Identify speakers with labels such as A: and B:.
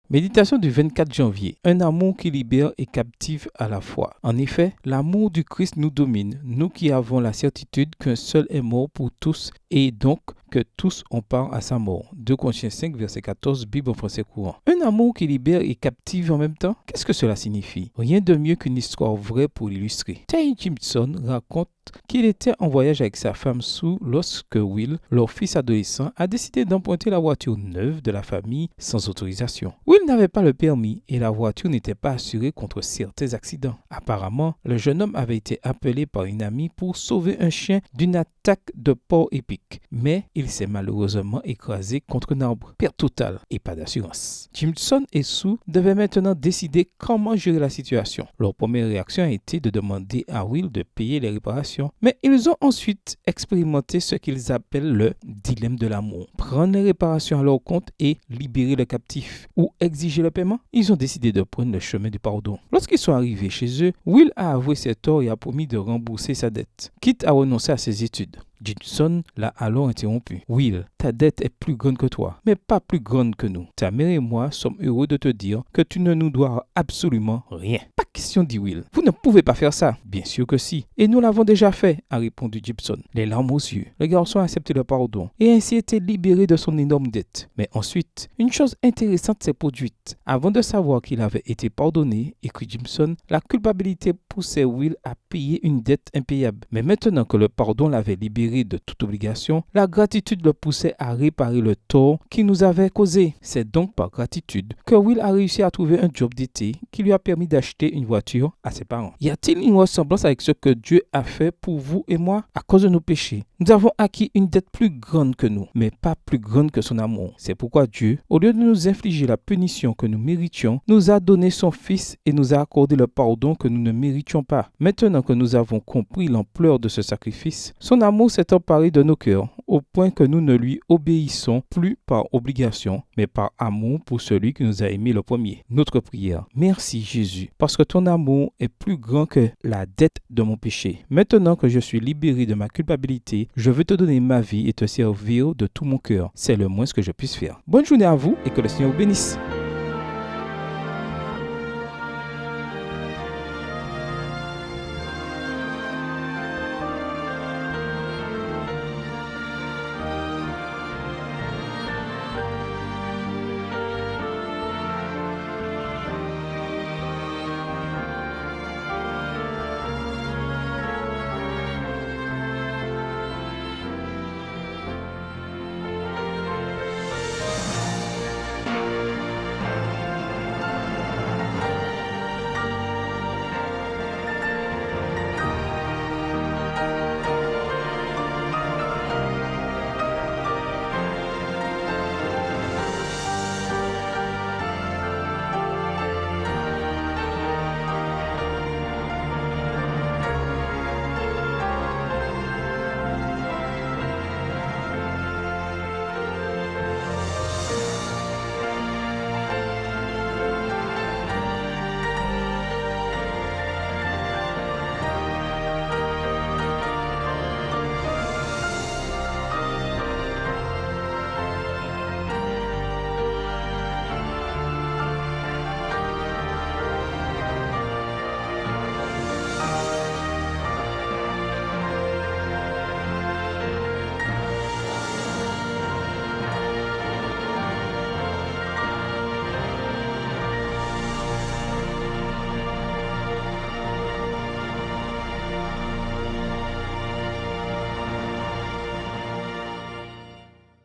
A: Méditation du 24 janvier. Un amour qui libère et captive à la fois. En effet, l'amour du Christ nous domine, nous qui avons la certitude qu'un seul est mort pour tous et donc que tous ont part à sa mort. 2 Corinthiens 5, verset 14, Bible en français courant. Un amour qui libère et captive en même temps? Qu'est-ce que cela signifie? Rien de mieux qu'une histoire vraie pour l'illustrer. Tay Jimson raconte qu'il était en voyage avec sa femme Sue lorsque Will, leur fils adolescent, a décidé d'emprunter la voiture neuve de la famille sans autorisation. Will n'avait pas le permis et la voiture n'était pas assurée contre certains accidents. Apparemment, le jeune homme avait été appelé par une amie pour sauver un chien d'une attaque de porc épic, mais il s'est malheureusement écrasé contre un arbre. Perte totale et pas d'assurance. Jimson et Sue devaient maintenant décider comment gérer la situation. Leur première réaction a été de demander à Will de payer les réparations, mais ils ont ensuite expérimenté ce qu'ils appellent le dilemme de l'amour. Prendre les réparations à leur compte et libérer le captif ou exiger le paiement. Ils ont décidé de prendre le chemin du pardon. Lorsqu'ils sont arrivés chez eux, Will a avoué ses torts et a promis de rembourser sa dette, quitte à renoncer à ses études. Jimson l'a alors interrompu. « Will, ta dette est plus grande que toi, mais pas plus grande que nous. Ta mère et moi sommes heureux de te dire que tu ne nous dois absolument rien. » « Pas question, dit Will. Vous ne pouvez pas faire ça. »« Bien sûr que si. Et nous l'avons déjà fait, » a répondu Jimson, les larmes aux yeux. Le garçon a accepté le pardon et ainsi été libéré de son énorme dette. Mais ensuite, une chose intéressante s'est produite. Avant de savoir qu'il avait été pardonné, écrit Jimson, la culpabilité poussait Will à payer une dette impayable. Mais maintenant que le pardon l'avait libéré de toute obligation, la gratitude le poussait à réparer le tort qu'il nous avait causé. C'est donc par gratitude que Will a réussi à trouver un job d'été qui lui a permis d'acheter une voiture à ses parents. Y a-t-il une ressemblance avec ce que Dieu a fait pour vous et moi? À cause de nos péchés, nous avons acquis une dette plus grande que nous, mais pas plus grande que son amour. C'est pourquoi Dieu, au lieu de nous infliger la punition que nous méritions, nous a donné son Fils et nous a accordé le pardon que nous ne méritions pas. Maintenant que nous avons compris l'ampleur de ce sacrifice, son amour s'est emparé de nos cœurs, au point que nous ne lui obéissons plus par obligation, mais par amour pour celui qui nous a aimés le premier. Notre prière. Merci Jésus, parce que ton amour est plus grand que la dette de mon péché. Maintenant que je suis libéré de ma culpabilité, je veux te donner ma vie et te servir de tout mon cœur. C'est le moins que je puisse faire. Bonne journée à vous et que le Seigneur vous bénisse.